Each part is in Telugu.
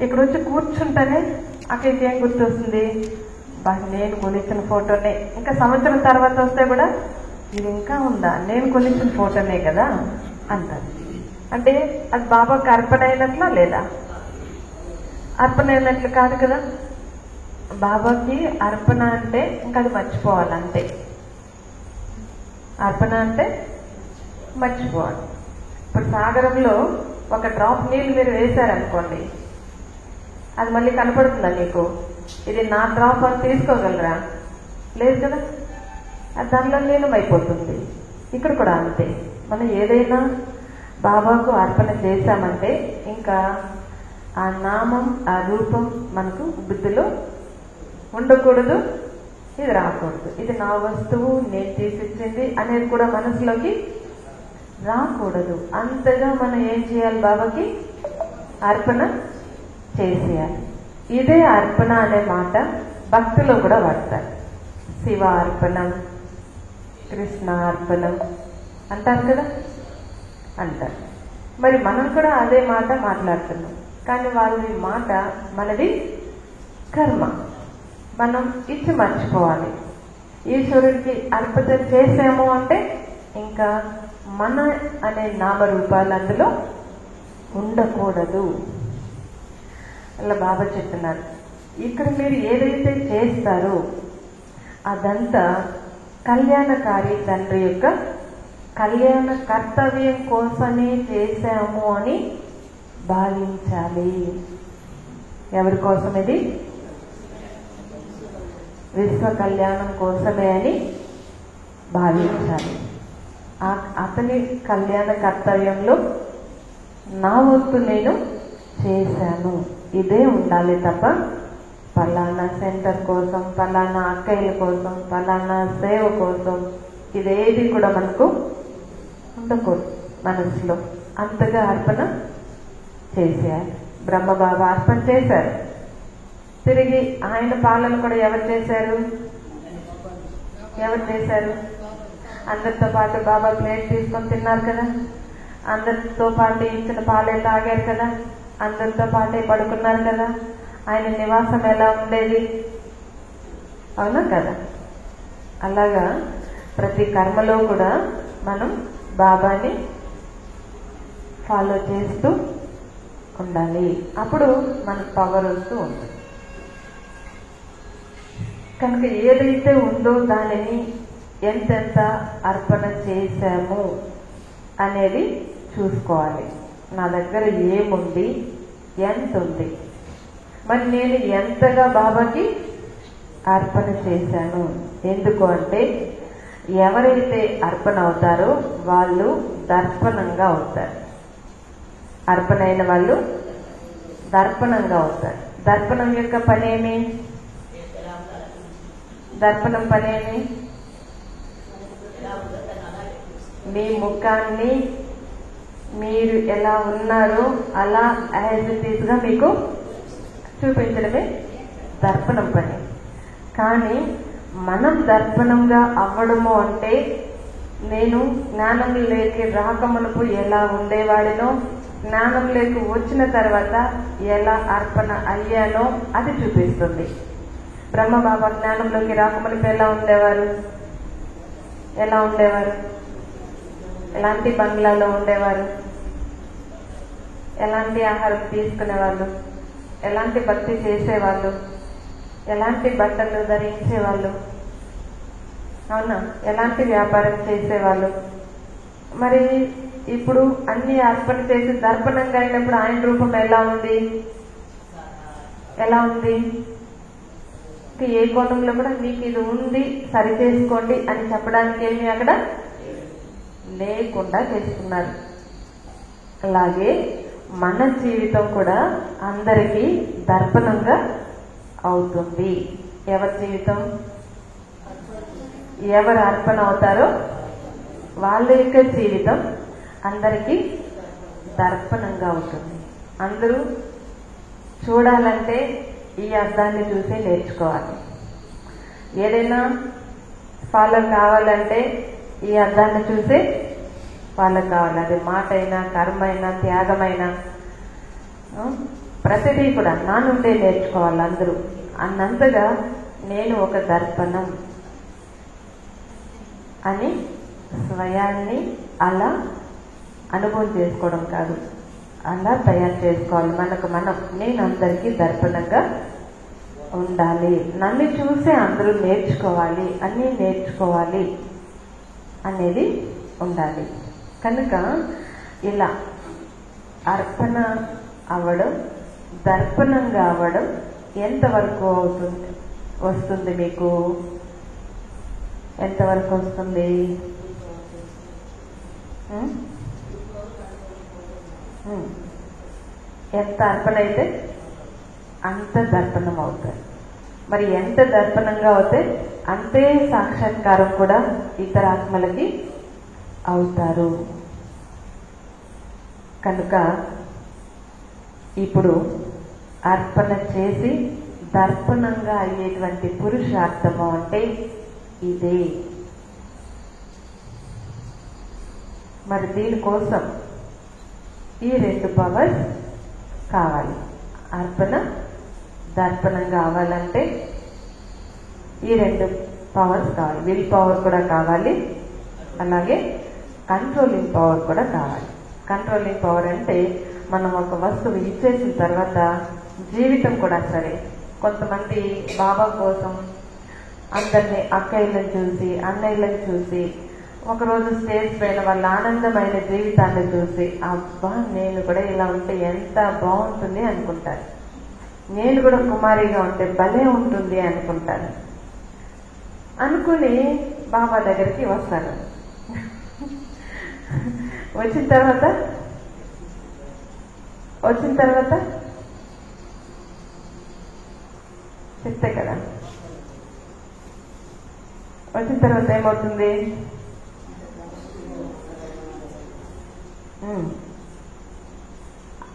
ఇక్కడ వచ్చి కూర్చుంటేనే అక్కడికి ఏం గుర్తొస్తుంది? నేను కొనిచ్చిన ఫోటోనే. ఇంకా సంవత్సరం తర్వాత వస్తే కూడా ఇది ఇంకా ఉందా, నేను కొనిచ్చిన ఫోటోనే కదా అంటారు. అంటే అది బాబాకి అర్పణ అయినట్లా లేదా? అర్పణ అయినట్లు కాదు కదా. బాబాకి అర్పణ అంటే ఇంకా అది మర్చిపోవాలంటే. అర్పణ అంటే మర్చిపోవాలి. ఇప్పుడు సాగరంలో ఒక డ్రాప్ నీళ్ళు మీరు వేశారనుకోండి, అది మళ్ళీ కనపడుతుందా మీకు? ఇది నా డ్రాప్ అని తీసుకోగలరా? లేదు కదా. అది దానిలో లీనమైపోతుంది. ఇక్కడ కూడా అంతే. మనం ఏదైనా బాబాకు అర్పణ చేశామంటే ఇంకా ఆ నామం, ఆ రూపం మనకు బుద్ధిలో ఉండకూడదు, ఇది రాకూడదు. ఇది నా వస్తువు, నేను తీసిచ్చింది అనేది కూడా మనసులోకి రాకూడదు. అంతగా మనం ఏం చేయాలి? బాబాకి అర్పణ చేసేయాలి. ఇదే అర్పణ అనే మాట భక్తిలో కూడా వాడతారు. శివ అర్పణం, కృష్ణ అర్పణం అంటారు కదా, అంటారు. మరి మనం కూడా అదే మాట మాట్లాడుతున్నాం. కానీ వాళ్ళ మాట మనది కర్మ. మనం ఇచ్చి మర్చిపోవాలి. ఈశ్వరుడికి అర్పణ చేసాము అంటే ఇంకా మన అనే నామరూపాలు అందులో ఉండకూడదు. అలా బాబా చెప్తున్నారు. ఇక్కడ మీరు ఏదైతే చేస్తారో అదంతా కళ్యాణకారి తండ్రి యొక్క కళ్యాణ కర్తవ్యం కోసమే చేశాము అని భావించాలి. ఎవరి కోసం? ఇది విశ్వ కళ్యాణం కోసమే అని భావించాలి. అతని కళ్యాణ కర్తవ్యంలో నా వంతు నేను చేశాను, ఇదే ఉండాలి తప్ప పలానా సెంటర్ కోసం, పలానా అక్కయ్యల కోసం, పలానా సేవ కోసం ఇదేది కూడా మనకు ఉండకూడదు మనసులో. అంతగా అర్పణ చేసేయాలి. బ్రహ్మబాబా అర్పణ చేశారు. తిరిగి ఆయన పాలన కూడా ఎవరు చేశారు? ఎవరు చేశారు? అందరితో పాటు బాబా ప్లేట్ తీసుకొని తిన్నారు కదా, అందరితో పాటు ఇచ్చిన పాలే తాగారు కదా, అందరితో పాటే పడుకున్నారు కదా. ఆయన నివాసం ఎలా ఉండేది? అవునా కదా. అలాగా ప్రతి కర్మలో కూడా మనం బాబాని ఫాలో చేస్తూ ఉండాలి. అప్పుడు మనకు పవర్ వస్తూ ఉంటుంది. కనుక ఏదైతే ఉందో దానిని ఎంతెంత అర్పణ చేశాము అనేది చూసుకోవాలి. నా దగ్గర ఏముంది, ఎంత ఉంది, మరి నేను ఎంతగా బాబాకి అర్పణ చేశాను. ఎందుకు అంటే ఎవరైతే అర్పణ అవుతారో వాళ్ళు దర్పణంగా అవుతారు. అర్పణ అయిన వాళ్ళు దర్పణంగా అవుతారు. దర్పణం యొక్క పనేమి? దర్పణం పనేమి? మీ ముఖాన్ని మీరు ఎలా ఉన్నారో అలా యాజ్ ఇట్ ఈజ్ గా మీకు చూపించడమే దర్పణం పని. కానీ మనం దర్పణంగా అవ్వడము అంటే నేను జ్ఞానంలోకి రాకమునుపు ఎలా ఉండేవాడినో, జ్ఞానంలోకి వచ్చిన తర్వాత ఎలా అర్పణ అయ్యానో అది చూపిస్తుంది. బ్రహ్మబాబా జ్ఞానంలోకి రాకమునుపు ఎలా ఉండేవారు? ఎలా ఉండేవారు? ఎలాంటి బంగ్లాలో ఉండేవారు? ఎలాంటి ఆహారం తీసుకునేవాళ్ళు? ఎలాంటి భక్తి చేసేవాళ్ళు? ఎలాంటి బట్టలు ధరించేవాళ్ళు? అవునా? ఎలాంటి వ్యాపారం చేసేవాళ్ళు? మరి ఇప్పుడు అన్ని అర్పణ చేసి దర్పణంగా అయినప్పుడు ఆయన రూపం ఎలా ఉంది? ఎలా ఉంది? ఏ కోణంలో కూడా మీకు ఇది ఉంది సరి చేసుకోండి అని చెప్పడానికి ఏమి అక్కడ లేకుండా చేస్తున్నారు. అలాగే మన జీవితం కూడా అందరికీ దర్పణంగా అవుతుంది. ఎవరి జీవితం? ఎవరు అర్పణ అవుతారో వాళ్ళ యొక్క జీవితం అందరికీ దర్పణంగా అవుతుంది. అందరూ చూడాలంటే ఈ అర్థాన్ని చూసి నేర్చుకోవాలి. ఏదైనా ఫాలో కావాలంటే ఈ అర్థాన్ని చూసి ఫాలో కావాలి. అది మాట అయినా, కర్మ అయినా, త్యాగమైనా ప్రతిదీ కూడా నా నుండే నేర్చుకోవాలి అందరూ అన్నంతగా నేను ఒక దర్పణం అని స్వయాన్ని అలా అనుభవం చేసుకోవడం కాదు, అలా తయారు చేసుకోవాలి. మనకు మనం నేను అందరికీ దర్పణంగా ఉండాలి, నన్ను చూసే అందరూ నేర్చుకోవాలి, అన్నీ నేర్చుకోవాలి అనేది ఉండాలి. కనుక ఇలా అర్పణ అవ్వడం, దర్పణంగా అవ్వడం ఎంతవరకు వస్తుంది మీకు? ఎంతవరకు వస్తుంది? ఎంత అర్పణ అయితే అంత దర్పణం అవుతారు. మరి ఎంత దర్పణంగా అవుతే అంతే సాక్షాత్కారం కూడా ఇతర ఆత్మలకి అవుతారు. కనుక ఇప్పుడు అర్పణ చేసి దర్పణంగా అయ్యేటువంటి పురుషార్థము అంటే ఇదే. మరి దీనికోసం ఈ 2 పవర్స్ కావాలి. అర్పణ దర్పణంగా అవ్వాలంటే ఈ 2 పవర్స్ కావాలి. విల్ పవర్ కూడా కావాలి, అలాగే కంట్రోలింగ్ పవర్ కూడా కావాలి. కంట్రోలింగ్ పవర్ అంటే మనం ఒక వస్తువు ఇచ్చేసిన తర్వాత జీవితం కూడా సరే, కొంతమంది బాబా కోసం అందరినీ అక్కయ్యలను చూసి అన్నయ్యలను చూసి ఒకరోజు స్టేజ్ పైన వాళ్ళ ఆనందమైన జీవితాన్ని చూసి అబ్బా నేను కూడా ఇలా ఉంటే ఎంత బాగుంటుంది అనుకుంటారు, నేను కూడా కుమారిగా ఉంటే భలే ఉంటుంది అనుకుంటాను. అనుకుని బాబా దగ్గరికి వస్తాను. వచ్చిన తర్వాత చెప్తే కదా, వచ్చిన తర్వాత ఏమవుతుంది?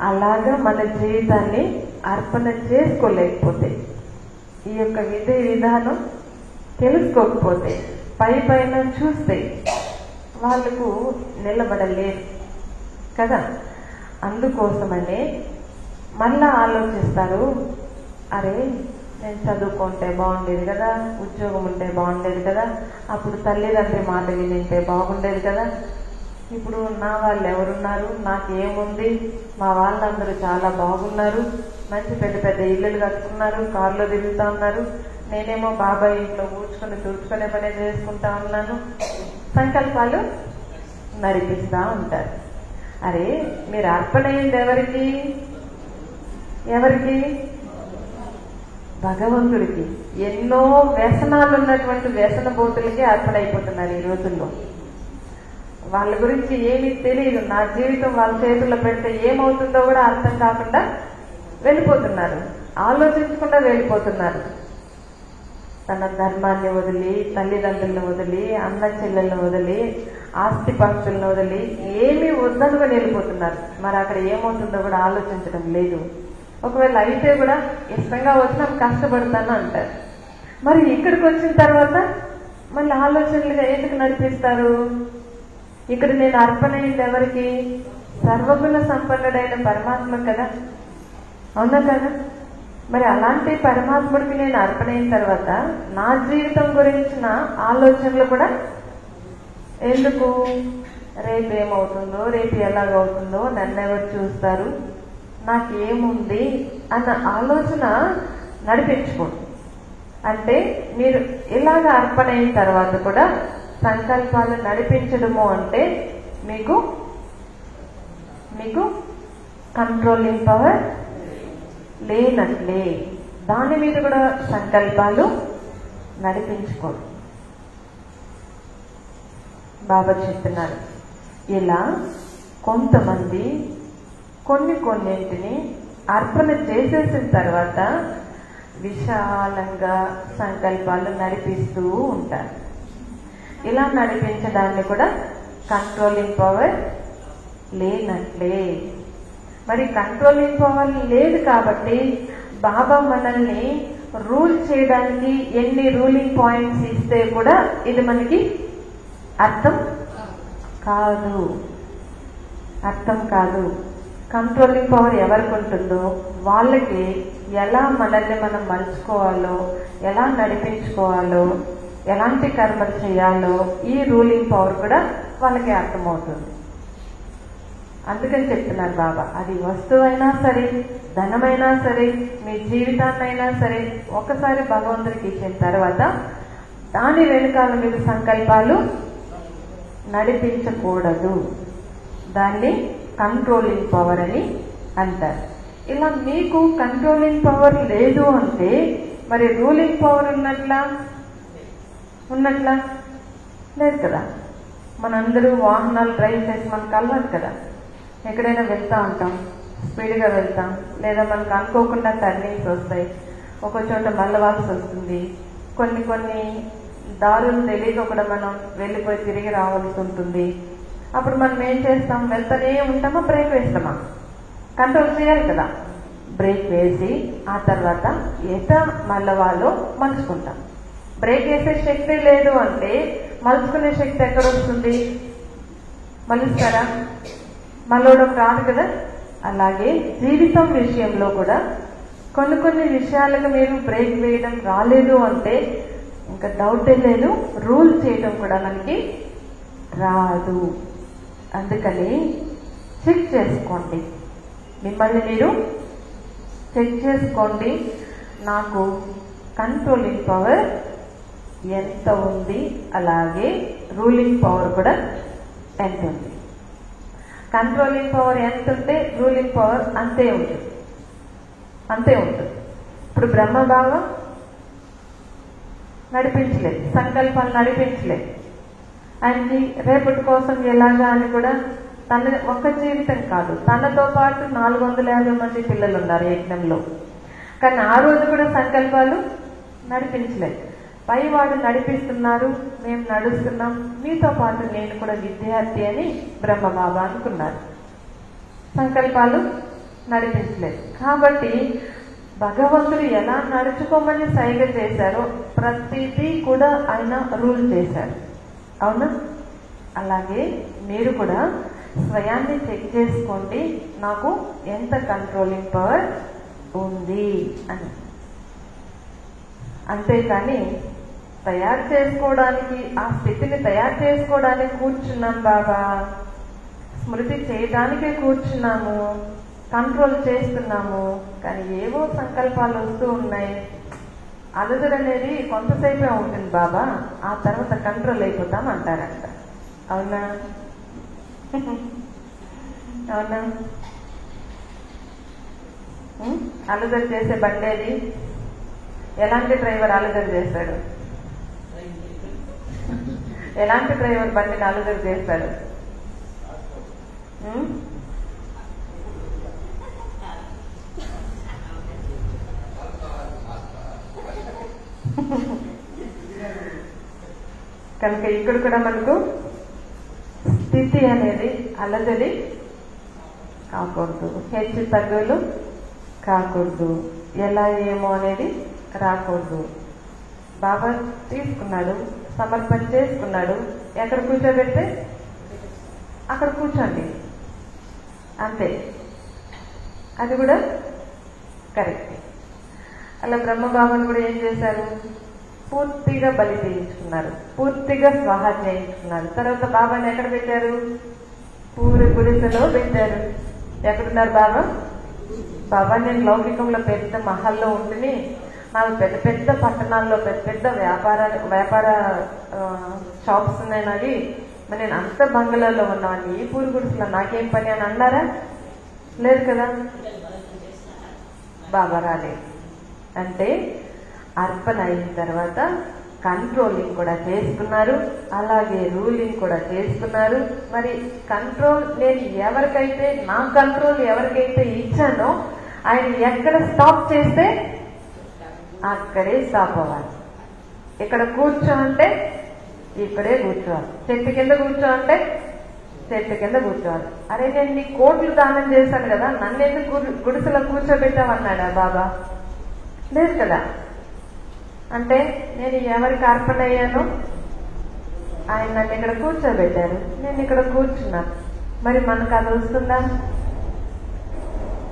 అలాగా మన జీవితాన్ని అర్పణ చేసుకోలేకపోతే, ఈ యొక్క విధానం తెలుసుకోకపోతే, పైన చూస్తే వాళ్ళకు నిలబడలేరు కదా. అందుకోసమనే మళ్ళా ఆలోచిస్తారు, అరే నేను చదువుకుంటే బాగుండేది కదా, ఉద్యోగం ఉంటే బాగుండేది కదా, అప్పుడు తల్లిదండ్రి మాట వినింటే బాగుండేది కదా, ఇప్పుడు నా వాళ్ళు ఎవరున్నారు, నాకేముంది, మా వాళ్ళందరూ చాలా బాగున్నారు, మంచి పెద్ద పెద్ద ఇల్లులు కట్టుకున్నారు, కార్లో తిరుగుతా ఉన్నారు, నేనేమో బాబాయ్ ఇంట్లో కూర్చుకొని తుడుచుకునే పనే చేసుకుంటా ఉన్నాను. సంకల్పాలు నడిపిస్తా ఉంటారు. అరే మీరు అర్పణ అయింది ఎవరికి? భగవంతుడికి. ఎన్నో వ్యసనాలు ఉన్నటువంటి వ్యసన బోతులకి అర్పణ అయిపోతున్నారు ఈ రోజుల్లో. వాళ్ళ గురించి ఏమీ తెలియదు, నా జీవితం వాళ్ళ చేతుల్లో పెడితే ఏమవుతుందో కూడా అర్థం కాకుండా వెళ్ళిపోతున్నారు, ఆలోచించకుండా వెళ్ళిపోతున్నారు. తన ధర్మాన్ని వదిలి, తల్లిదండ్రులను వదిలి, అన్న చెల్లెలను వదిలి, ఆస్తిపాస్తులను వదిలి ఏమీ వద్దనుకొని వెళ్ళిపోతున్నారు. మరి అక్కడ ఏమవుతుందో కూడా ఆలోచించడం లేదు. ఒకవేళ అయితే కూడా ఇష్టంగా వచ్చినా కష్టపడతాను అంటారు. మరి ఇక్కడికి వచ్చిన తర్వాత మళ్ళీ ఆలోచనలుగా ఎందుకు నడిపిస్తారు? ఇక్కడ నేను అర్పణ అయింది ఎవరికి? సర్వగుణ సంపన్నుడైన పరమాత్మ కదా, అవునా కదా? మరి అలాంటి పరమాత్ముడికి నేను అర్పణ అయిన తర్వాత నా జీవితం గురించిన ఆలోచనలు కూడా ఎందుకు? రేపు ఏమవుతుందో, రేపు ఎలాగవుతుందో, నన్ను ఎవరు చూస్తారు, నాకేముంది అన్న ఆలోచన నడిపించుకోండి. అంటే మీరు ఇలాగ అర్పణ అయిన తర్వాత కూడా సంకల్పాలు నడిపించడము అంటే మీకు కంట్రోలింగ్ పవర్ లేనట్లే. దాని మీద కూడా సంకల్పాలు నడిపించుకోండి. బాబా చెప్తున్నారు, ఇలా కొంతమంది కొన్నింటిని అర్పణ చేసేసిన తర్వాత విశాలంగా సంకల్పాలు నడిపిస్తూ ఉంటారు. ఇలా నడిపించడాన్ని కూడా కంట్రోలింగ్ పవర్ లేనట్లే. మరి కంట్రోలింగ్ పవర్ లేదు కాబట్టి బాబా మనల్ని రూల్ చేయడానికి ఎన్ని రూలింగ్ పాయింట్స్ ఇస్తే కూడా ఇది మనకి అర్థం కాదు. కంట్రోలింగ్ పవర్ ఎవరికి ఉంటుందో వాళ్ళకి ఎలా మనల్ని మనం మలుచుకోవాలో, ఎలా నడిపించుకోవాలో, ఎలాంటి కర్మలు చేయాలో ఈ రూలింగ్ పవర్ కూడా వాళ్ళకి అర్థమవుతుంది. అందుకని చెప్తున్నారు బాబా, అది వస్తువైనా సరే, ధనమైనా సరే, మీ జీవితాన్నైనా సరే, ఒకసారి భగవంతుడికి ఇచ్చిన తర్వాత దాని వెనుకాల మీద సంకల్పాలు నడిపించకూడదు. దాన్ని కంట్రోలింగ్ పవర్ అని అంటారు. ఇలా మీకు కంట్రోలింగ్ పవర్ లేదు అంటే మరి రూలింగ్ పవర్ ఉన్నట్లా లేదు కదా. మనందరూ వాహనాలు డ్రైవ్ చేసి మనకు అలవాటు కదా. ఎక్కడైనా వెళ్తా ఉంటాం, స్పీడ్గా వెళ్తాం, లేదా మనకు అనుకోకుండా టర్నింగ్స్ వస్తాయి, ఒక చోట మళ్ళవాల్సి వస్తుంది, కొన్ని దారులు తెలియక కూడా మనం వెళ్ళిపోయి తిరిగి రావాల్సి ఉంటుంది. అప్పుడు మనం ఏం చేస్తాం? వెళ్తానే ఉంటామా, బ్రేక్ వేస్తామా? కంట్రోల్ చేయాలి కదా. బ్రేక్ వేసి ఆ తర్వాత ఎట మళ్ళవాలో మలుచుకుంటాం. బ్రేక్ వేసే శక్తి లేదు అంటే మలుచుకునే శక్తి ఎక్కడ వస్తుంది? మలుస్తారా? మలవడం రాదు కదా. అలాగే జీవితం విషయంలో కూడా కొన్ని విషయాలకు మీరు బ్రేక్ వేయడం రాలేదు అంటే ఇంకా డౌటే లేదు, రూల్ చేయడం కూడా మనకి రాదు. అందుకని చెక్ చేసుకోండి, మిమ్మల్ని మీరు చెక్ చేసుకోండి. నాకు కంట్రోలింగ్ పవర్ ఎంత ఉంది, అలాగే రూలింగ్ పవర్ కూడా ఎంత ఉంది. కంట్రోలింగ్ పవర్ ఎంత ఉంటే రూలింగ్ పవర్ అంతే ఉంటుంది. ఇప్పుడు బ్రహ్మభావం నడిపించలేదు, సంకల్పాలు నడిపించలేదు. ఆయనకి రేపటి కోసం ఎలాగా అని కూడా తన ఒక్క జీవితం కాదు, తనతో పాటు 450 మంది పిల్లలు ఉన్నారు యజ్ఞంలో. కానీ ఆ రోజు కూడా సంకల్పాలు నడిపించలేదు. పైవాడు నడిపిస్తున్నారు, మేము నడుస్తున్నాం, మీతో పాటు నేను కూడా విద్యార్థి అని బ్రహ్మబాబా అనుకున్నారు. సంకల్పాలు నడిపించలేదు. కాబట్టి భగవంతుడు ఎలా నడుచుకోమని సైగ చేశారో ప్రతిదీ కూడా ఆయన రూల్ చేశారు. అవునా? అలాగే మీరు కూడా స్వయాన్ని చెక్ చేసుకోండి, నాకు ఎంత కంట్రోలింగ్ పవర్ ఉంది అని. అంతేకాని తయారు చేసుకోవడానికి, ఆ స్థితిని తయారు చేసుకోవడానికి కూర్చున్నాం బాబా, స్మృతి చేయడానికే కూర్చున్నాము, కంట్రోల్ చేస్తున్నాము, కానీ ఏవో సంకల్పాలు వస్తూ ఉన్నాయి. అలజడి అనేది కొంతసేపే ఉంటుంది బాబా, ఆ తర్వాత కంట్రోల్ అయిపోతాం అంటారంట. అవునా? అవునా? అలజడి చేసే బండేది, ఎలాంటి డ్రైవర్ అలజడి చేస్తాడు? ఎలాంటి డ్రైవర్ బండిని అలజడి చేస్తాడు? కనుక ఇక్కడ కూడా మనకు స్థితి అనేది అలజడి కాకూడదు, హెచ్చు తగ్గులు కాకూడదు, ఎలా ఏమో అనేది రాకూడదు. బాబా తీసుకున్నాడు, సమర్పణ చేసుకున్నాడు, ఎక్కడ కూర్చోబెడితే అక్కడ కూర్చోండి, అంతే. అది కూడా కరెక్ట్. అలా బ్రహ్మబాబాను కూడా ఏం చేశారు? పూర్తిగా బలి చేయించుకున్నారు, పూర్తిగా స్వాహ చేయించుకున్నారు. తర్వాత బాబాని ఎక్కడ పెట్టారు? పూరి గుడిసెలో పెట్టారు. ఎక్కడున్నారు బాబా? బాబా నేను లౌకికంలో పెద్ద మహల్లో ఉంటుని, నాకు పెద్ద పెద్ద పట్టణాల్లో పెద్ద పెద్ద వ్యాపార షాప్స్ ఉన్నాయి నాది, మరి నేను అంత బంగ్లాలో ఉన్నాను, ఈ పూరి గుడిసెలో నాకేం పని అని అన్నారా? లేదు కదా. బాబా రాలేదు. అంటే అర్పణ అయిన తర్వాత కంట్రోలింగ్ కూడా చేసుకున్నారు, అలాగే రూలింగ్ కూడా చేసుకున్నారు. మరి కంట్రోల్ నేను ఎవరికైతే, నా కంట్రోల్ ఎవరికైతే ఇచ్చానో ఆయన ఎక్కడ స్టాప్ చేస్తే అక్కడే స్టాప్ అవ్వాలి. ఇక్కడ కూర్చో అంటే ఇక్కడే కూర్చోవాలి, చెట్టు కింద కూర్చో అంటే చెట్టు కింద కూర్చోవాలి. అరే నేను నీ కోట్లు దానం చేశాను కదా, నన్ను ఎందుకు గుడిసెలో కూర్చోబెట్టామన్నాడా బాబా? లేదు కదా. అంటే నేను ఎవరికి అర్పణ అయ్యానో ఆయన నన్ను ఇక్కడ కూర్చోబెట్టారు, నేను ఇక్కడ కూర్చున్నాను. మరి మనకు అది వస్తుందా?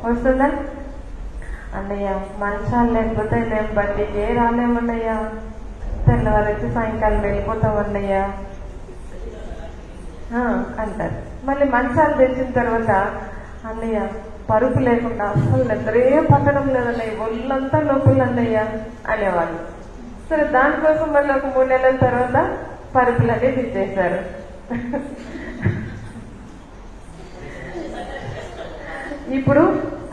వస్తుందా? అన్నయ్య మంచాలు లేకపోతే మేము బట్టికే రాలేమన్నయ్య, తెల్లవారైతే సాయంకాలం వెళ్ళిపోతాం అన్నయ్య అంటారు. మళ్ళీ మంచాలు తెచ్చిన తర్వాత అన్నయ్య పరుపు లేకుండా అసలు నిద్రే పట్టడం లేదన్నయ్య, ఒళ్ళంతా నొప్పులు అన్నయ్య అనేవాళ్ళు. సరే, దానికోసం మళ్ళీ ఒక 3 నెలల తర్వాత పరుపులన్నీ తెచ్చేశారు. ఇప్పుడు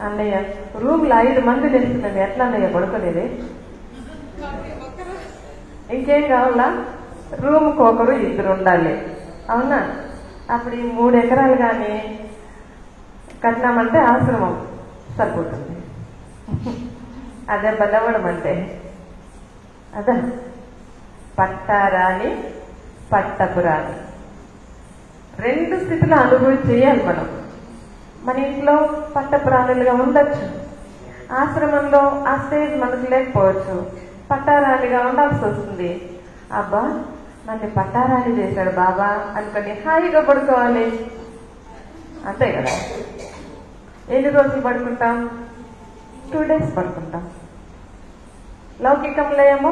అన్నయ్య రూమ్లో 5 మంది తెలుస్తుంది, ఎట్లా అన్నయ్య పడుకోలేదే, ఇంకేం కావాలా, రూమ్కి ఒకరు 2 ఉండాలి, అవునా? అప్పుడు ఈ 3 ఎకరాలు కానీ కట్టినామంటే ఆశ్రమం సరిపోతుంది. అదే బలవడం అంటే అదా, పట్టారాని పట్టపురాని 2 స్థితిలో అనుభవం చేయాలి మనం. మన ఇంట్లో పట్టపురాణులుగా ఉండొచ్చు, ఆశ్రమంలో ఆ స్టేజ్ మనకు లేకపోవచ్చు, పట్టారాణిగా ఉండాల్సి వస్తుంది. అబ్బా నన్ను పట్టారాణి చేశాడు బాబా అనుకొని హాయిగా పడుకోవాలి, అంతే కదా. ఎన్ని రోజులు పడుకుంటాం? 2 days పడుకుంటాం. లౌకికంలో ఏమో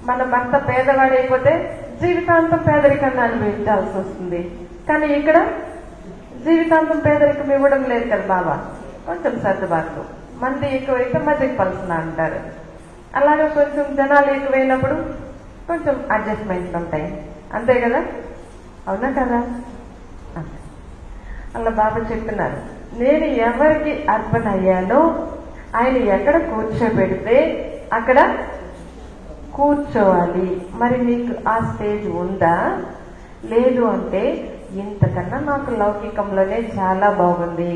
మన భర్త పేదవాడైపోతే జీవితాంతం పేదరికాన్ని అనుభవించాల్సి వస్తుంది. కానీ ఇక్కడ జీవితాంతం పేదరికం ఇవ్వడం లేదు కదా బాబా, కొంచెం సర్దుబాట్లు, మంది ఎక్కువైతే మధ్యకి పలుసునా అంటారు. అలాగే కొంచెం జనాలు ఎక్కువైనప్పుడు కొంచెం అడ్జస్ట్మెంట్లు ఉంటాయి, అంతే కదా, అవునా కదా? అలా బాబా చెప్తున్నారు, నేను ఎవరికి అర్పణ అయ్యానో ఆయన ఎక్కడ కూర్చోబెడితే అక్కడ కూర్చోవాలి. మరి మీకు ఆ స్టేజ్ ఉందా? లేదు అంటే ఇంతకన్నా నాకు లౌకికంలోనే చాలా బాగుంది,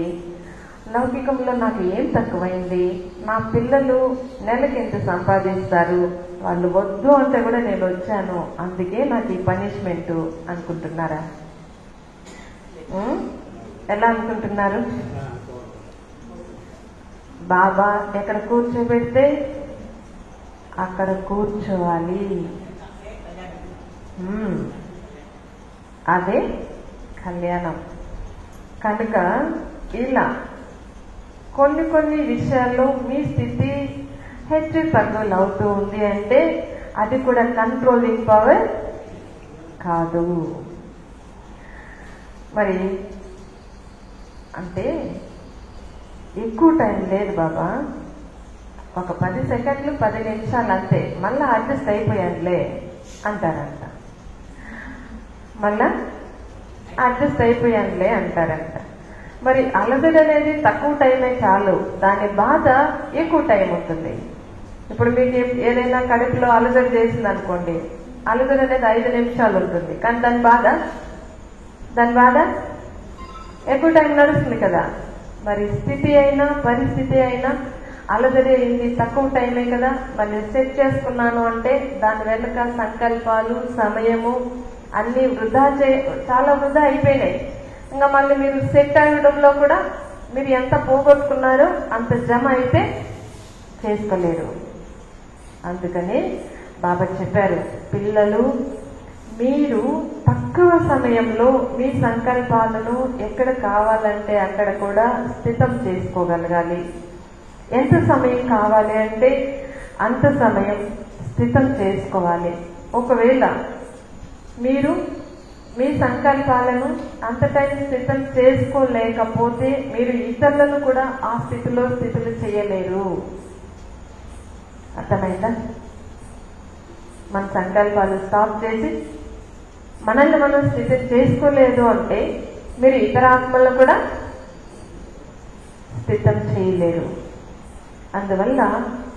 లౌకికంలో నాకు ఏం తక్కువైంది, నా పిల్లలు నెలకి ఎంత సంపాదిస్తారు, వాళ్ళు వద్దు అంటే కూడా నేను వచ్చాను, అందుకే నాకు ఈ పనిష్మెంట్ అనుకుంటున్నారా? ఎలా అనుకుంటున్నారు? బాబా ఎక్కడ కూర్చోబెడితే అక్కడ కూర్చోవాలి, అదే కళ్యాణం. కనుక ఇలా కొన్ని విషయాల్లో మీ స్థితి హెచ్చు తగ్గులు అవుతూ ఉంది అంటే అది కూడా కంట్రోలింగ్ పవర్ కాదు. మరి అంటే ఎక్కువ టైం లేదు బాబా, ఒక 10 సెకండ్లు 10 నిమిషాలు అంతే, మళ్ళా అడ్జస్ట్ అయిపోయానులే అంటారంట, మళ్ళా అడ్జస్ట్ అయిపోయానులే అంటారంట. మరి అలజడి అనేది తక్కువ టైమే చాలు, దాని బాధ ఎక్కువ టైం ఉంటుంది. ఇప్పుడు మీకు ఏదైనా కడుపులో అలజడి చేసింది అనుకోండి, అలజడి అనేది 5 నిమిషాలు ఉంటుంది, కానీ దాని బాధ ఎక్కువ టైం నడుస్తుంది కదా. మరి స్థితి అయినా పరిస్థితి అయినా అలజడి అయింది తక్కువ టైమే కదా. మరి సెట్ చేసుకున్నాను అంటే దాని వెనుక సంకల్పాలు, సమయము అన్ని చాలా వృధా అయిపోయినాయి. ఇంకా మళ్ళీ మీరు సెట్ అవ్వడంలో కూడా మీరు ఎంత పోగొట్టుకున్నారో అంత జమ అయితే చేసుకోలేరు. అందుకని బాబా చెప్పారు, పిల్లలు మీరు తక్కువ సమయంలో మీ సంకల్పాలను ఎక్కడ కావాలంటే అక్కడ కూడా స్థితం చేసుకోగలగాలి. ఎంత సమయం కావాలి అంటే అంత సమయం స్థితం చేసుకోవాలి. ఒకవేళ మీరు మీ సంకల్పాలను అంత టైం స్థితం చేసుకోలేకపోతే మీరు ఇతరులను కూడా ఆ స్థితులు చేయలేరు. అర్థమైందా? మన సంకల్పాలు స్టాప్ చేసి మనల్ని మనం స్థితి చేసుకోలేదు అంటే మీరు ఇతర ఆత్మలను కూడా స్థితం చేయలేరు. అందువల్ల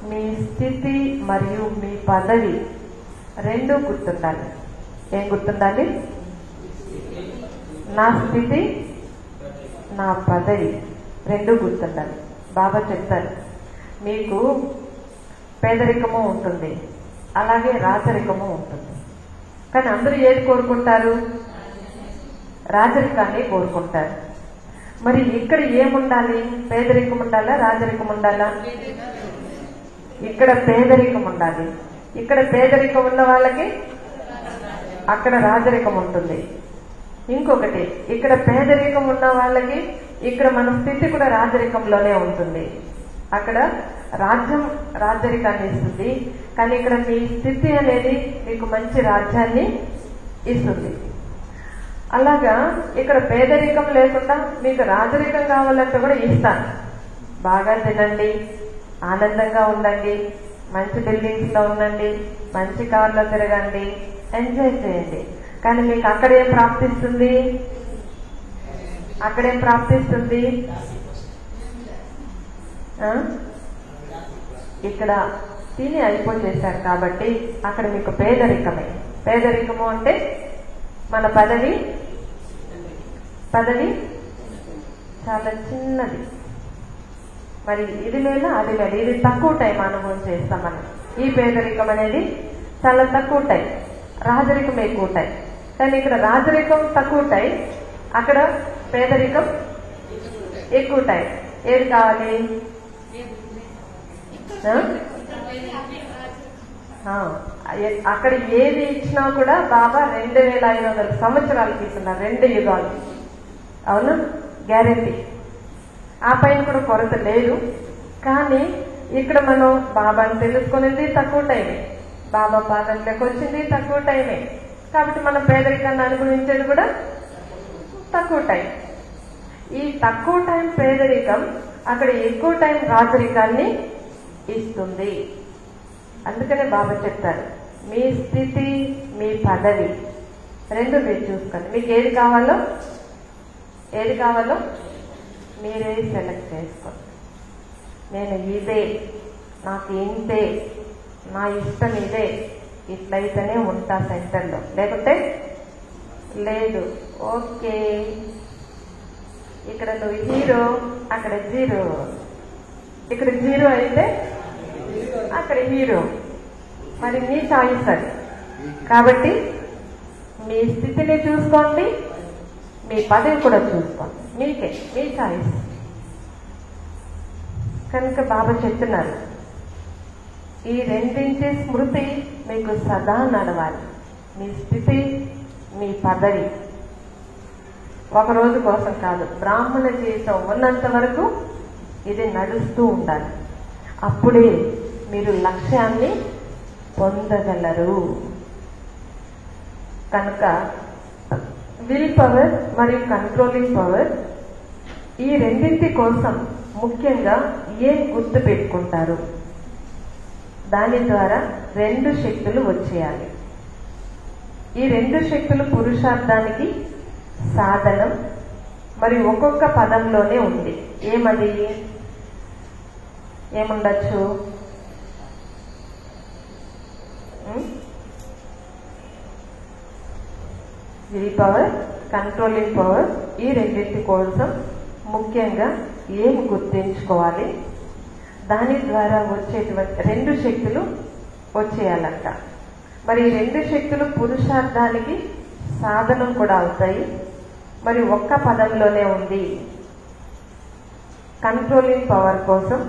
మీ స్థితి మరియు మీ పదవి రెండూ గుర్తుండాలి. ఏం గుర్తుండాలి? నా స్థితి, నా పదవి రెండూ గుర్తుండాలి. బాబా చెప్తారు, మీకు పేదరికము ఉంటుంది, అలాగే రాచరికము ఉంటుంది. కానీ అందరూ ఏది కోరుకుంటారు? రాజరికాన్ని కోరుకుంటారు. మరి ఇక్కడ ఏముండాలి? పేదరికం ఉండాలా, రాజరికం ఉండాలా? ఇక్కడ పేదరికం ఉండాలి. ఇక్కడ పేదరికం ఉన్న వాళ్ళకి అక్కడ రాజరికం ఉంటుంది. ఇంకొకటి, ఇక్కడ పేదరికం ఉన్న వాళ్ళకి ఇక్కడ మన స్థితి కూడా రాజరికంలోనే ఉంటుంది. అక్కడ రాజ్యం రాజరికాన్ని ఇస్తుంది, కానీ ఇక్కడ మీ స్థితి అనేది మీకు మంచి రాజ్యాన్ని ఇస్తుంది. అలాగా ఇక్కడ పేదరికం లేకుండా మీకు రాజరికం కావాలంటే కూడా ఇస్తాను. బాగా తినండి, ఆనందంగా ఉండండి, మంచి బిల్డింగ్స్ లో ఉండండి, మంచి కార్లో తిరగండి, ఎంజాయ్ చేయండి. కానీ మీకు అక్కడేం ప్రాప్తిస్తుంది? అక్కడేం ప్రాప్తిస్తుంది? ఇక్కడ తిని అయిపోచేశారు కాబట్టి అక్కడ మీకు పేదరికమే. పేదరికము అంటే మన పదవి చాలా చిన్నది. మరి ఇది లేదా అది లేదు, ఇది తక్కువ టైం అనుభవం చేస్తాం మనం. ఈ పేదరికం అనేది చాలా తక్కువ టైం, రాజరికం ఎక్కువ టైం. కానీ ఇక్కడ రాజరికం తక్కువ టైం, అక్కడ పేదరికం ఎక్కువ టైం. ఏది కావాలి? అక్కడ ఏది ఇచ్చినా కూడా బాబా 2500 సంవత్సరాలకి ఇస్తున్నారు, 2 యుగాలు. అవునా? గ్యారెంటీ. ఆ పైన కూడా కొరత లేదు. కానీ ఇక్కడ మనం బాబాని తెలుసుకునేది తక్కువ టైమే, బాబా పాదంలోకి వచ్చింది తక్కువ టైమే. కాబట్టి మనం పేదరికాన్ని అనుభవించేది కూడా తక్కువ టైం. ఈ తక్కువ టైం పేదరికం అక్కడ ఎక్కువ టైం రాజరికాన్ని ఇస్తుంది. అందుకనే బాబా చెప్తారు, మీ స్థితి మీ పదవి రెండు మీరు చూసుకోండి. మీకు ఏది కావాలో మీరే సెలెక్ట్ చేసుకోండి. నేను ఇదే, నాకు ఇంతే, నా ఇష్టం ఇదే, ఇట్లయితేనే ఉంటా సెంటర్లో, లేకుంటే లేదు. ఓకే, ఇక్కడ నువ్వు హీరో, అక్కడ జీరో. ఇక్కడ జీరో అయితే అక్కడ హీరో. మరి మీ చాయిస్ అది. కాబట్టి మీ స్థితిని చూసుకోండి, మీ పదవి కూడా చూసుకోండి, మీకే, మీ చాయిస్. కనుక బాబా చెప్తున్నారు, ఈ రెండింటి స్మృతి మీకు సదా నడవాలి. మీ స్థితి మీ పదవి ఒక రోజు కోసం కాదు, బ్రాహ్మణ జీవితం ఉన్నంత వరకు ఇది నడుస్తూ ఉండాలి. అప్పుడే మీరు లక్ష్యాన్ని పొందగలరు. కనుక విల్ పవర్ మరియు కంట్రోలింగ్ పవర్, ఈ రెండింటి కోసం ముఖ్యంగా ఏం గుర్తు పెట్టుకుంటారు? దాని ద్వారా 2 శక్తులు వచ్చేయాలి. ఈ 2 శక్తులు పురుషార్థానికి సాధనం. మరి ఒక్కొక్క పదంలోనే ఉంది. ఏమది? ఏముండొచ్చు? విల్ పవర్, కంట్రోలింగ్ పవర్, ఈ రెండింటి కోసం ముఖ్యంగా ఏం గుర్తించుకోవాలి? దాని ద్వారా వచ్చేటువంటి 2 శక్తులు వచ్చేయాలంట. మరి ఈ 2 శక్తులు పురుషార్థానికి సాధనం కూడా అవుతాయి. మరి ఒక్క పదంలోనే ఉంది. కంట్రోలింగ్ పవర్ కోసం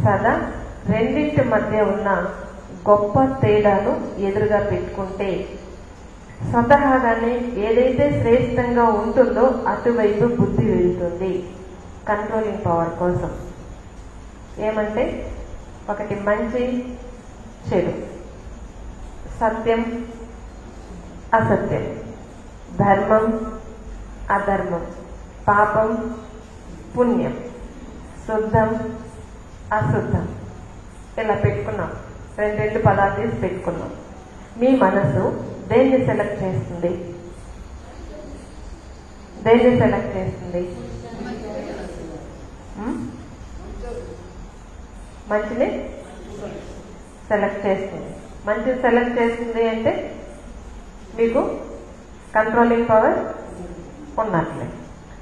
సదా రెండింటి మధ్య ఉన్న గొప్ప తేడాను ఎదురుగా పెట్టుకుంటే స్వతహాగానే ఏదైతే శ్రేష్టంగా ఉంటుందో అటువైపు బుద్ధి వెళ్తుంది. కంట్రోలింగ్ పవర్ కోసం ఏమంటే, ఒకటి మంచి చెడు, సత్యం అసత్యం, ధర్మం అధర్మం, పాపం పుణ్యం, శుద్ధం అశుద్ధం, ఇలా పెట్టుకున్నాం. 2 పదాలు తీసి పెట్టుకున్నాం. మీ మనసు దేన్ని సెలెక్ట్ చేస్తుంది? దేన్ని సెలెక్ట్ చేస్తుంది? మంచిని సెలెక్ట్ చేస్తుంది. మంచిని సెలెక్ట్ చేస్తుంది అంటే మీకు కంట్రోలింగ్ పవర్ ఉన్నట్లే.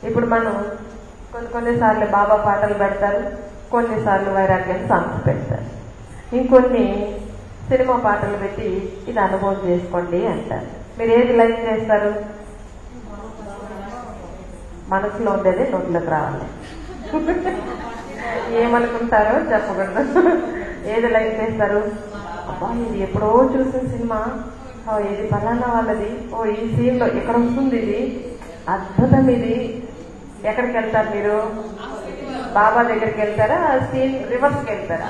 ఇప్పుడు మనం కొన్నిసార్లు బాబా పాటలు పెడతారు, కొన్నిసార్లు వైరాగ్యం సాంగ్స్ పెడతారు, ఇంకొన్ని సినిమా పాటలు పెట్టి ఇది అనుభవం చేసుకోండి అంటారు. మీరు ఏది లైక్ చేస్తారు? మనసులో ఉండేది నోట్లోకి రావాలి. ఏమనుకుంటారో చెప్పకూడదు. ఏది లైక్ చేస్తారు? అబ్బా ఇది ఎప్పుడో చూసిన సినిమా, ఇది ఫలానా వాళ్ళది, ఈ సీన్ లో ఇక్కడ వస్తుంది, ఇది అద్భుతం, ఇది ఎక్కడికి వెళ్తారు మీరు? బాబా దగ్గరికి వెళ్తారా? రివర్స్కి వెళ్తారా?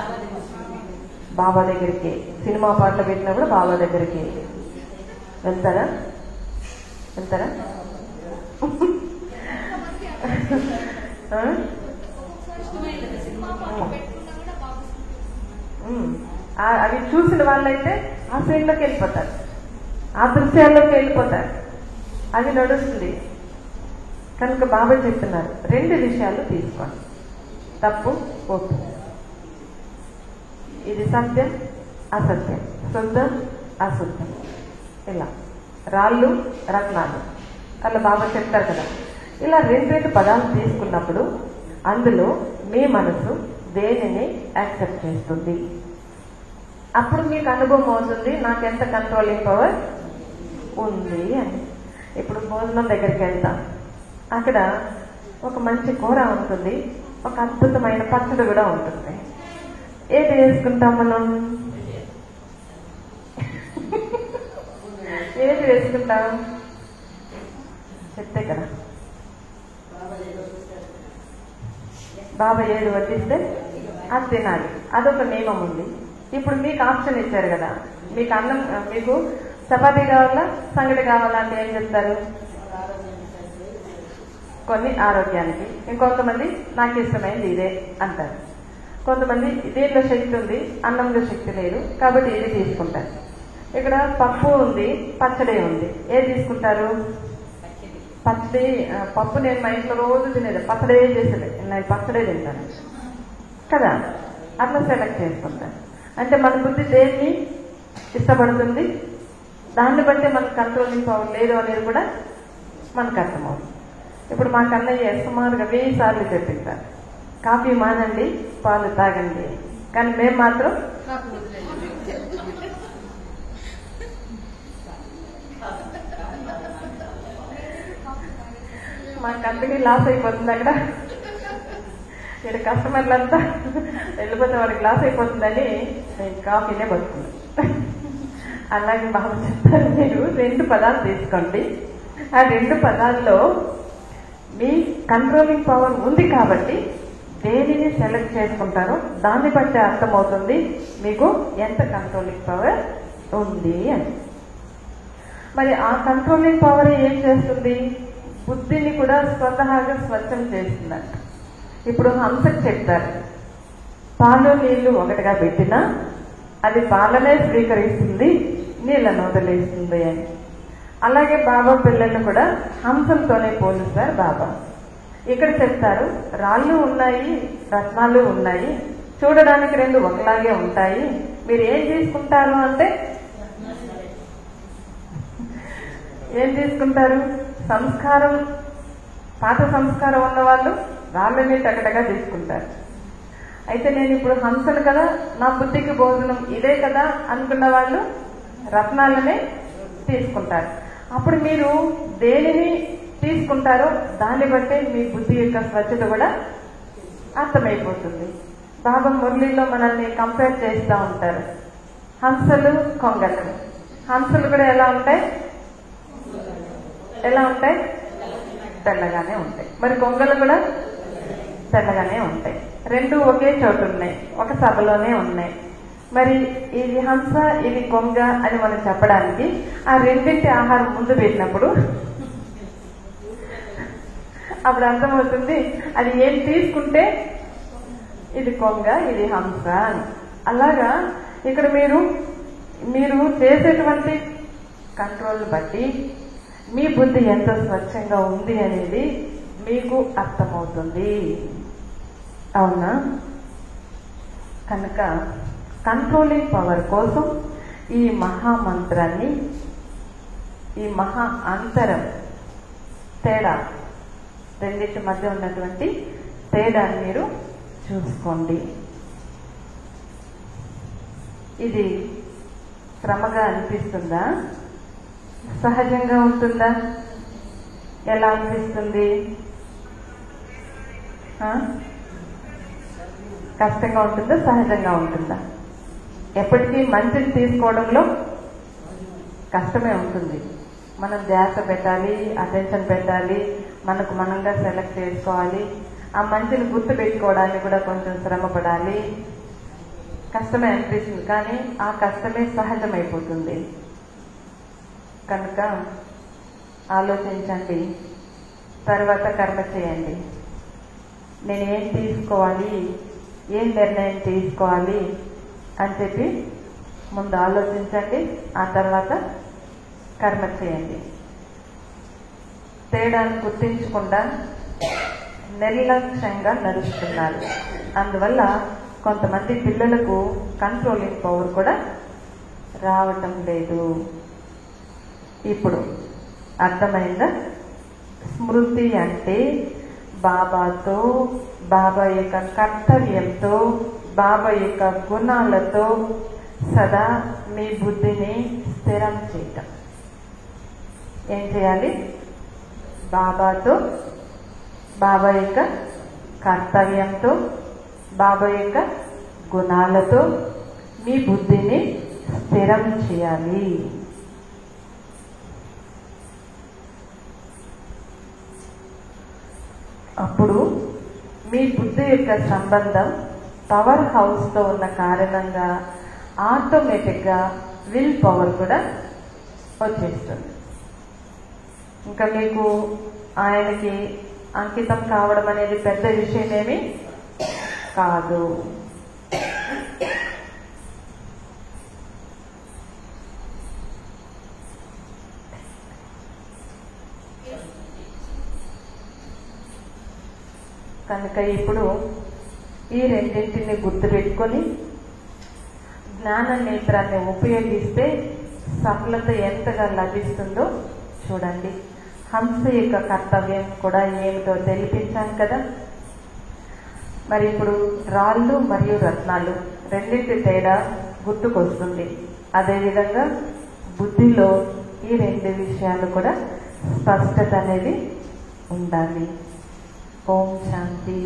బాబా దగ్గరికి. సినిమా పాటలు పెట్టినప్పుడు బాబా దగ్గరికి వెళ్తారా? వెళ్తారా? అవి చూసిన వాళ్ళైతే ఆ సైడ్లోకి వెళ్ళిపోతారు, ఆ దృశ్యాల్లోకి వెళ్ళిపోతారు. అది నడుస్తుంది. కనుక బాబా చెప్తున్నారు, 2 విషయాలు తీసుకోండి, తప్పు ఒప్పు. ఇది సత్యం అసత్యం, శుద్ధం అశుద్ధం, ఇలా రాళ్ళు రత్నాలు అలా బాబా చెప్తారు కదా. ఇలా 2 పదాలు తీసుకున్నప్పుడు అందులో మీ మనసు దేనిని యాక్సెప్ట్ చేస్తుంది? అప్పుడు మీకు అనుభవం అవుతుంది నాకెంత కంట్రోలింగ్ పవర్ ఉంది అని. ఇప్పుడు భోజనం దగ్గరికి వెళ్తాం, అక్కడ ఒక మంచి కూర ఉంటుంది, ఒక అద్భుతమైన పచ్చడి కూడా ఉంటుంది. ఏది వేసుకుంటాం మనం? ఏది వేసుకుంటాం చెప్తే కదా. బాబా ఏది వడ్డిస్తే అది తినాలి, అదొక నియమం ఉంది. ఇప్పుడు మీకు ఆప్షన్ ఇచ్చారు కదా, మీకు అన్నం, మీకు చపాతీ కావాలా సంగటి కావాలా అంటే ఏం చెప్తారు? కొన్ని ఆరోగ్యానికి, ఇంకొంతమంది నాకు ఇష్టమైంది ఇదే అంటారు. కొంతమంది దీంట్లో శక్తి ఉంది, అన్నంలో శక్తి లేదు కాబట్టి ఇది తీసుకుంటారు. ఇక్కడ పప్పు ఉంది, పచ్చడి ఉంది, ఏది తీసుకుంటారు? పచ్చడి. పప్పు నేను మా ఇంట్లో రోజు తినేది, పచ్చడే చేసేది, నేను పచ్చడే తింటాను కదా, అట్లా సెలెక్ట్ చేసుకుంటాను. అంటే మన బుద్ధి దేన్ని ఇష్టపడుతుంది, దాన్ని బట్టి మనకు కంట్రోలింగ్ పవర్ లేదు అనేది కూడా మనకు అర్థమవుతుంది. ఇప్పుడు మా కన్నయ్య సుమారుగా 1000 సార్లు చెప్పింటారు, కాఫీ మానండి పాలు తాగండి, కానీ మేము మాత్రం మా కంపెనీ లాస్ అయిపోతుంది, అక్కడ ఇక్కడ కస్టమర్లంతా వెళ్ళిపోతే వాడికి లాస్ అయిపోతుందని నేను కాఫీనే బతుకున్నాను. అలాగే బాబు చెప్తారు, మీరు 2 పదాలు తీసుకోండి, ఆ 2 పదాల్లో మీ కంట్రోలింగ్ పవర్ ఉంది కాబట్టి దేనిని సెలెక్ట్ చేసుకుంటారో దాన్ని బట్టి అర్థమవుతుంది మీకు ఎంత కంట్రోలింగ్ పవర్ ఉంది అని. మరి ఆ కంట్రోలింగ్ పవర్ ఏం చేస్తుంది? బుద్ధిని కూడా స్వతహాగా స్వచ్ఛం చేస్తుందంట. ఇప్పుడు హంసకు చెప్తారు, పాలు నీళ్లు ఒకటిగా పెట్టినా అది పాలనే స్వీకరిస్తుంది, నీళ్ళను వదిలేస్తుంది అని. అలాగే బాబా పిల్లలు కూడా హంసంతోనే పోలుస్తారు బాబా. ఇక్కడ చెప్తారు, రాళ్ళు ఉన్నాయి రత్నాలు ఉన్నాయి, చూడడానికి 2 ఒకలాగే ఉంటాయి, మీరు ఏం తీసుకుంటారు అంటే ఏం తీసుకుంటారు? సంస్కారం, పాత సంస్కారం ఉన్న వాళ్ళు రాళ్ళని టకటగా తీసుకుంటారు. అయితే నేను ఇప్పుడు హంసను కదా, నా బుద్ధికి భోజనం ఇదే కదా అనుకున్న వాళ్ళు రత్నాలనే తీసుకుంటారు. అప్పుడు మీరు దేనిని తీసుకుంటారో దాన్ని బట్టే మీ బుద్ధి యొక్క స్వచ్ఛత కూడా అర్థమైపోతుంది. బాబా మురళిలో మనల్ని కంపేర్ చేస్తూ ఉంటారు, హంసలు కొంగలు. హంసలు కూడా ఎలా ఉంటాయి? తెల్లగానే ఉంటాయి. మరి కొంగలు కూడా తెల్లగానే ఉంటాయి. 2 ఒకే చోటు ఉన్నాయి, ఒక సభలోనే ఉన్నాయి. మరి ఇది హంస ఇది కొంగ అని మనం చెప్పడానికి ఆ 2 ఆహారం ముందు పెట్టినప్పుడు అప్పుడు అర్థమవుతుంది అది ఏం తీసుకుంటే ఇది కొంగ ఇది హంస అని. అలాగా ఇక్కడ మీరు చేసేటువంటి కంట్రోల్ బట్టి మీ బుద్ధి ఎంత స్వచ్ఛంగా ఉంది అనేది మీకు అర్థమవుతుంది. అవునా? కనుక కంట్రోలింగ్ పవర్ కోసం ఈ మహామంత్రాన్ని, ఈ మహా అంతరం తేడా, రెండింటి మధ్య ఉన్నటువంటి తేడాన్ని మీరు చూసుకోండి. ఇది శ్రమగా అనిపిస్తుందా? సహజంగా ఉంటుందా? ఎలా అనిపిస్తుంది? కష్టంగా ఉంటుందా సహజంగా ఉంటుందా? ఎప్పటికీ మంచిని తీసుకోవడంలో కష్టమే ఉంటుంది. మనం ధ్యాస పెట్టాలి, అటెన్షన్ పెట్టాలి, మనకు మనంగా సెలెక్ట్ చేసుకోవాలి. ఆ మంచిని గుర్తు పెట్టుకోవడానికి కూడా కొంచెం శ్రమ పడాలి. కష్టమే అనిపిస్తుంది, కానీ ఆ కష్టమే సహజమైపోతుంది. కనుక ఆలోచించండి, తర్వాత కర్మ చేయండి. నేనేం తీసుకోవాలి, ఏం నిర్ణయం తీసుకోవాలి అని చెప్పి ముందు ఆలోచించండి, ఆ తర్వాత కర్మ చేయండి. తేడాను గుర్తించకుండా నిర్లక్ష్యంగా నడుస్తున్నారు. అందువల్ల కొంతమంది పిల్లలకు కంట్రోలింగ్ పవర్ కూడా రావటం లేదు. ఇప్పుడు అర్థమైందా? స్మృతి అంటే బాబాతో, బాబా యొక్క కర్తవ్యంతో, బాబా యొక్క గుణాలతో సదా మీ బుద్ధిని స్థిరం చేయటం. ఏం చేయాలి? బాబాతో, బాబా యొక్క కర్తవ్యంతో, బాబా యొక్క గుణాలతో మీ బుద్ధిని స్థిరం చేయాలి. అప్పుడు మీ బుద్ధి యొక్క సంబంధం పవర్ హౌస్తో ఉన్న కారణంగా ఆటోమేటిక్గా విల్ పవర్ కూడా వచ్చేస్తుంది. ఇంకా మీకు ఆయనకి అంకితం కావడం అనేది పెద్ద విషయమేమి కాదు. కనుక ఇప్పుడు ఈ రెండింటిని గుర్తుపెట్టుకొని జ్ఞాన నేత్రాన్ని ఉపయోగిస్తే సఫలత ఎంతగా లభిస్తుందో చూడండి. హంస యొక్క కర్తవ్యం కూడా ఏమిటో తెలిపించాను కదా. మరి ఇప్పుడు రాళ్ళు మరియు రత్నాలు రెండింటి తేడా గుర్తుకొస్తుంది. అదేవిధంగా బుద్ధిలో ఈ రెండు విషయాలు కూడా స్పష్టత అనేది ఉండాలి. ఓం శాంతి.